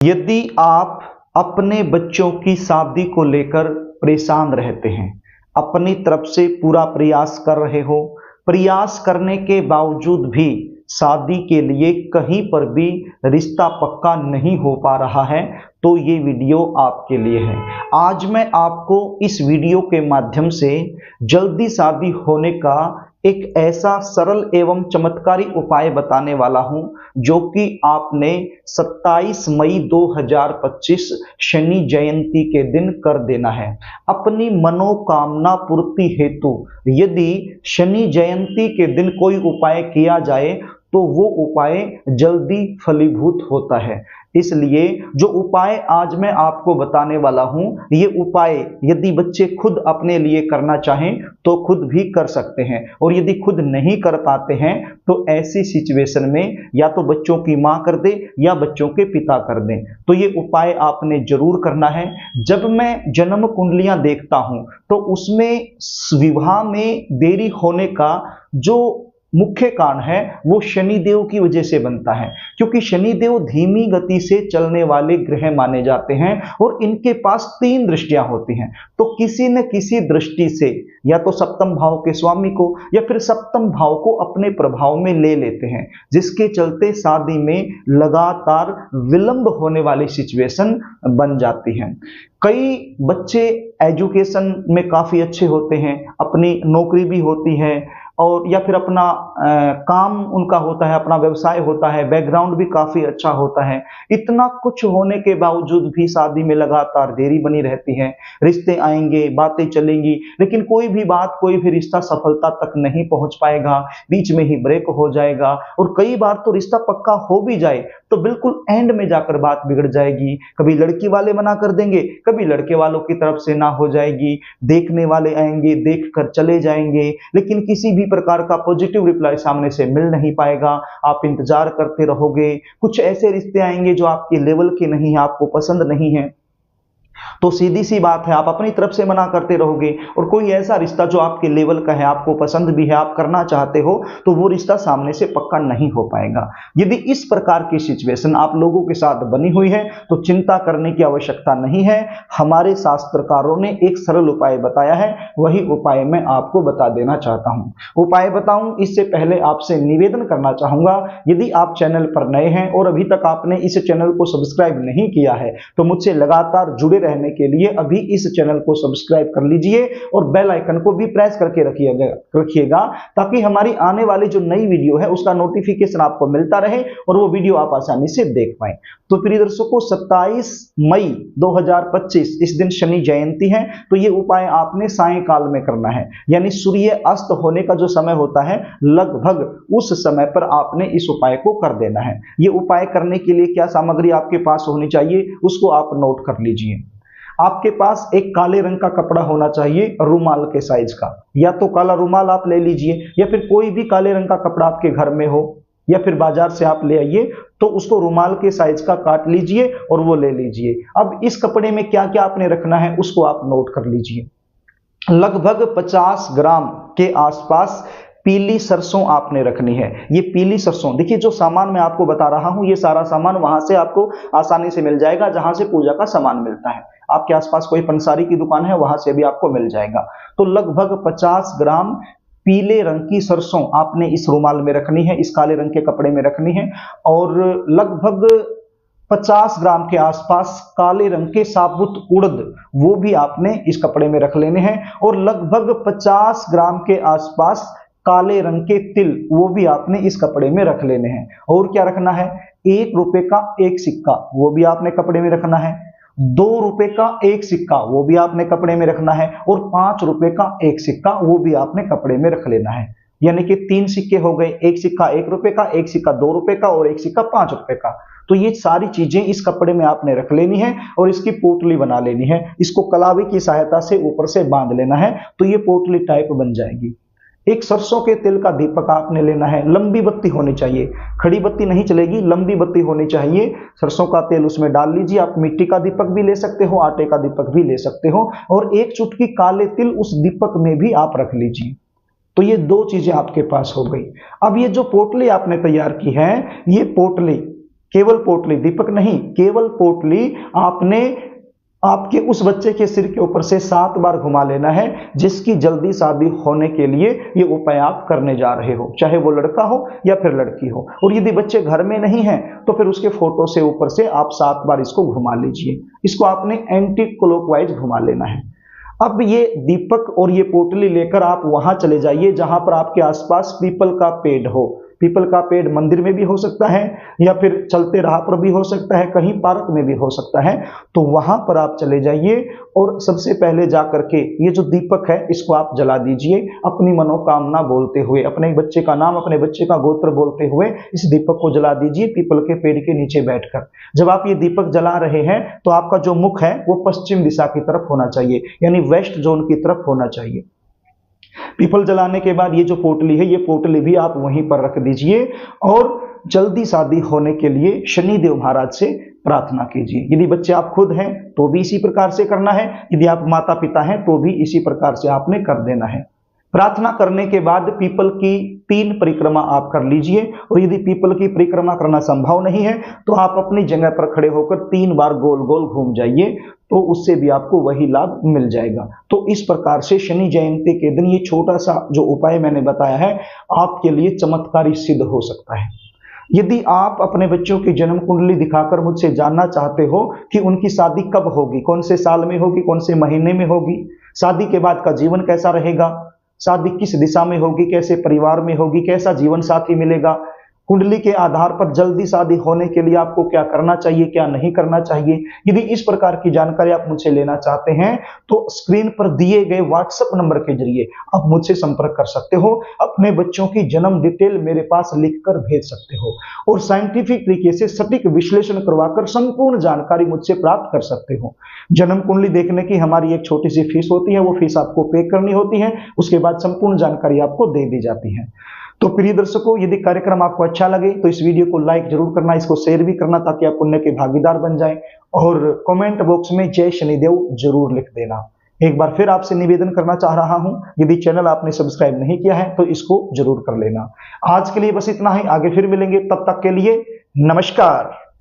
यदि आप अपने बच्चों की शादी को लेकर परेशान रहते हैं, अपनी तरफ से पूरा प्रयास कर रहे हो, प्रयास करने के बावजूद भी शादी के लिए कहीं पर भी रिश्ता पक्का नहीं हो पा रहा है, तो ये वीडियो आपके लिए है। आज मैं आपको इस वीडियो के माध्यम से जल्दी शादी होने का एक ऐसा सरल एवं चमत्कारी उपाय बताने वाला हूं, जो कि आपने 27 मई 2025 शनि जयंती के दिन कर देना है। अपनी मनोकामना पूर्ति हेतु यदि शनि जयंती के दिन कोई उपाय किया जाए तो वो उपाय जल्दी फलीभूत होता है। इसलिए जो उपाय आज मैं आपको बताने वाला हूं, ये उपाय यदि बच्चे खुद अपने लिए करना चाहें तो खुद भी कर सकते हैं, और यदि खुद नहीं कर पाते हैं तो ऐसी सिचुएशन में या तो बच्चों की मां कर दे या बच्चों के पिता कर दें। तो ये उपाय आपने जरूर करना है। जब मैं जन्म कुंडलियां देखता हूं तो उसमें विवाह में देरी होने का जो मुख्य कारण है वो शनिदेव की वजह से बनता है, क्योंकि शनिदेव धीमी गति से चलने वाले ग्रह माने जाते हैं और इनके पास 3 दृष्टियां होती हैं। तो किसी न किसी दृष्टि से या तो सप्तम भाव के स्वामी को या फिर सप्तम भाव को अपने प्रभाव में ले लेते हैं, जिसके चलते शादी में लगातार विलंब होने वाली सिचुएशन बन जाती है। कई बच्चे एजुकेशन में काफी अच्छे होते हैं, अपनी नौकरी भी होती है और या फिर अपना काम उनका होता है, अपना व्यवसाय होता है, बैकग्राउंड भी काफी अच्छा होता है। इतना कुछ होने के बावजूद भी शादी में लगातार देरी बनी रहती है। रिश्ते आएंगे, बातें चलेंगी, लेकिन कोई भी बात, कोई भी रिश्ता सफलता तक नहीं पहुंच पाएगा, बीच में ही ब्रेक हो जाएगा। और कई बार तो रिश्ता पक्का हो भी जाए तो बिल्कुल एंड में जाकर बात बिगड़ जाएगी। कभी लड़की वाले मना कर देंगे, कभी लड़के वालों की तरफ से ना हो जाएगी, देखने वाले आएंगे, देख कर चले जाएंगे, लेकिन किसी भी प्रकार का पॉजिटिव रिप्लाई सामने से मिल नहीं पाएगा। आप इंतजार करते रहोगे। कुछ ऐसे रिश्ते आएंगे जो आपके लेवल के नहीं है, आपको पसंद नहीं है, तो सीधी सी बात है, आप अपनी तरफ से मना करते रहोगे। और कोई ऐसा रिश्ता जो आपके लेवल का है, आपको पसंद भी है, आप करना चाहते हो, तो वो रिश्ता सामने से पक्का नहीं हो पाएगा। यदि इस प्रकार की सिचुएशन आप लोगों के साथ बनी हुई है तो चिंता करने की आवश्यकता नहीं है। हमारे शास्त्रकारों ने एक सरल उपाय बताया है, वही उपाय मैं आपको बता देना चाहता हूं। उपाय बताऊं इससे पहले आपसे निवेदन करना चाहूंगा, यदि आप चैनल पर नए हैं और अभी तक आपने इस चैनल को सब्सक्राइब नहीं किया है तो मुझसे लगातार जुड़े रहने के लिए अभी इस चैनल को सब्सक्राइब कर लीजिए और बेल आइकन को भी प्रेस करके रखिएगा, ताकि हमारी आने वाली जो नई वीडियो है उसका नोटिफिकेशन आपको मिलता रहे और वो वीडियो आप आसानी से देख पाएं। तो प्रिय दर्शकों, 27 मई 2025 इस दिन शनि जयंती है, तो ये उपाय आपने सायंकाल में करना है, यानी सूर्य अस्त होने का जो समय होता है लगभग उस समय पर आपने इस उपाय को कर देना है। ये उपाय करने के लिए क्या सामग्री आपके पास होनी चाहिए उसको आप नोट कर लीजिए। आपके पास एक काले रंग का कपड़ा होना चाहिए, रुमाल के साइज का, या तो काला रुमाल आप ले लीजिए या फिर कोई भी काले रंग का कपड़ा आपके घर में हो या फिर बाजार से आप ले आइए, तो उसको रुमाल के साइज का काट लीजिए और वो ले लीजिए। अब इस कपड़े में क्या क्या आपने रखना है उसको आप नोट कर लीजिए। लगभग 50 ग्राम के आसपास पीली सरसों आपने रखनी है। ये पीली सरसों, देखिए जो सामान मैं आपको बता रहा हूं ये सारा सामान वहां से आपको आसानी से मिल जाएगा जहां से पूजा का सामान मिलता है। आपके आसपास कोई पंसारी की दुकान है वहां से भी आपको मिल जाएगा। तो लगभग 50 ग्राम पीले रंग की सरसों आपने इस रुमाल में रखनी है, इस काले रंग के कपड़े में रखनी है। और लगभग 50 ग्राम के आसपास काले रंग के साबुत उड़द वो भी आपने इस कपड़े में रख लेने हैं। और लगभग 50 ग्राम के आसपास काले रंग के तिल वो भी आपने इस कपड़े में रख लेने हैं। और क्या रखना है, 1 रुपए का एक सिक्का वो भी आपने कपड़े में रखना है, 2 रुपए का एक सिक्का वो भी आपने कपड़े में रखना है, और 5 रुपए का एक सिक्का वो भी आपने कपड़े में रख लेना है। यानी कि 3 सिक्के हो गए, एक सिक्का 1 रुपए का, एक सिक्का 2 रुपए का और एक सिक्का 5 रुपए का। तो ये सारी चीजें इस कपड़े में आपने रख लेनी है और इसकी पोटली बना लेनी है। इसको कलावे की सहायता से ऊपर से बांध लेना है, तो ये पोटली टाइप बन जाएगी। एक सरसों के तेल का दीपक आपने लेना है, लंबी बत्ती होनी चाहिए, खड़ी बत्ती नहीं चलेगी, लंबी बत्ती होनी चाहिए। सरसों का तेल उसमें डाल लीजिए। आप मिट्टी का दीपक भी ले सकते हो, आटे का दीपक भी ले सकते हो, और एक चुटकी काले तिल उस दीपक में भी आप रख लीजिए। तो ये 2 चीजें आपके पास हो गई। अब ये जो पोटली आपने तैयार की है, ये पोटली केवल पोटली, दीपक नहीं, केवल पोटली आपने आपके उस बच्चे के सिर के ऊपर से 7 बार घुमा लेना है जिसकी जल्दी शादी होने के लिए ये उपाय आप करने जा रहे हो, चाहे वो लड़का हो या फिर लड़की हो। और यदि बच्चे घर में नहीं हैं तो फिर उसके फोटो से ऊपर से आप 7 बार इसको घुमा लीजिए। इसको आपने एंटी क्लॉकवाइज घुमा लेना है। अब ये दीपक और ये पोटली लेकर आप वहां चले जाइए जहां पर आपके आसपास पीपल का पेड़ हो। पीपल का पेड़ मंदिर में भी हो सकता है या फिर चलते राह पर भी हो सकता है, कहीं पार्क में भी हो सकता है। तो वहां पर आप चले जाइए और सबसे पहले जा करके ये जो दीपक है इसको आप जला दीजिए, अपनी मनोकामना बोलते हुए, अपने बच्चे का नाम, अपने बच्चे का गोत्र बोलते हुए इस दीपक को जला दीजिए पीपल के पेड़ के नीचे बैठकर। जब आप ये दीपक जला रहे हैं तो आपका जो मुख है वो पश्चिम दिशा की तरफ होना चाहिए, यानी वेस्ट जोन की तरफ होना चाहिए। पीपल जलाने के बाद ये जो पोटली है, ये पोटली भी आप वहीं पर रख दीजिए और जल्दी शादी होने के लिए शनिदेव महाराज से प्रार्थना कीजिए। यदि बच्चे आप खुद हैं तो भी इसी प्रकार से करना है, यदि आप माता पिता हैं तो भी इसी प्रकार से आपने कर देना है। प्रार्थना करने के बाद पीपल की 3 परिक्रमा आप कर लीजिए और यदि पीपल की परिक्रमा करना संभव नहीं है तो आप अपनी जगह पर खड़े होकर 3 बार गोल गोल घूम जाइए, तो उससे भी आपको वही लाभ मिल जाएगा। तो इस प्रकार से शनि जयंती के दिन ये छोटा सा जो उपाय मैंने बताया है आपके लिए चमत्कारी सिद्ध हो सकता है। यदि आप अपने बच्चों की जन्म कुंडली दिखाकर मुझसे जानना चाहते हो कि उनकी शादी कब होगी, कौन से साल में होगी, कौन से महीने में होगी, शादी के बाद का जीवन कैसा रहेगा, शादी किस दिशा में होगी, कैसे परिवार में होगी, कैसा जीवन साथी मिलेगा, कुंडली के आधार पर जल्दी शादी होने के लिए आपको क्या करना चाहिए, क्या नहीं करना चाहिए, यदि इस प्रकार की जानकारी आप मुझसे लेना चाहते हैं तो स्क्रीन पर दिए गए व्हाट्सएप नंबर के जरिए आप मुझसे संपर्क कर सकते हो। अपने बच्चों की जन्म डिटेल मेरे पास लिखकर भेज सकते हो और साइंटिफिक तरीके से सटीक विश्लेषण करवाकर संपूर्ण जानकारी मुझसे प्राप्त कर सकते हो। जन्म कुंडली देखने की हमारी एक छोटी सी फीस होती है, वो फीस आपको पे करनी होती है, उसके बाद संपूर्ण जानकारी आपको दे दी जाती है। तो प्रिय दर्शकों, यदि कार्यक्रम आपको अच्छा लगे तो इस वीडियो को लाइक जरूर करना, इसको शेयर भी करना ताकि आप पुण्य के भागीदार बन जाएं और कमेंट बॉक्स में जय शनिदेव जरूर लिख देना। एक बार फिर आपसे निवेदन करना चाह रहा हूं, यदि चैनल आपने सब्सक्राइब नहीं किया है तो इसको जरूर कर लेना। आज के लिए बस इतना ही, आगे फिर मिलेंगे, तब तक के लिए नमस्कार।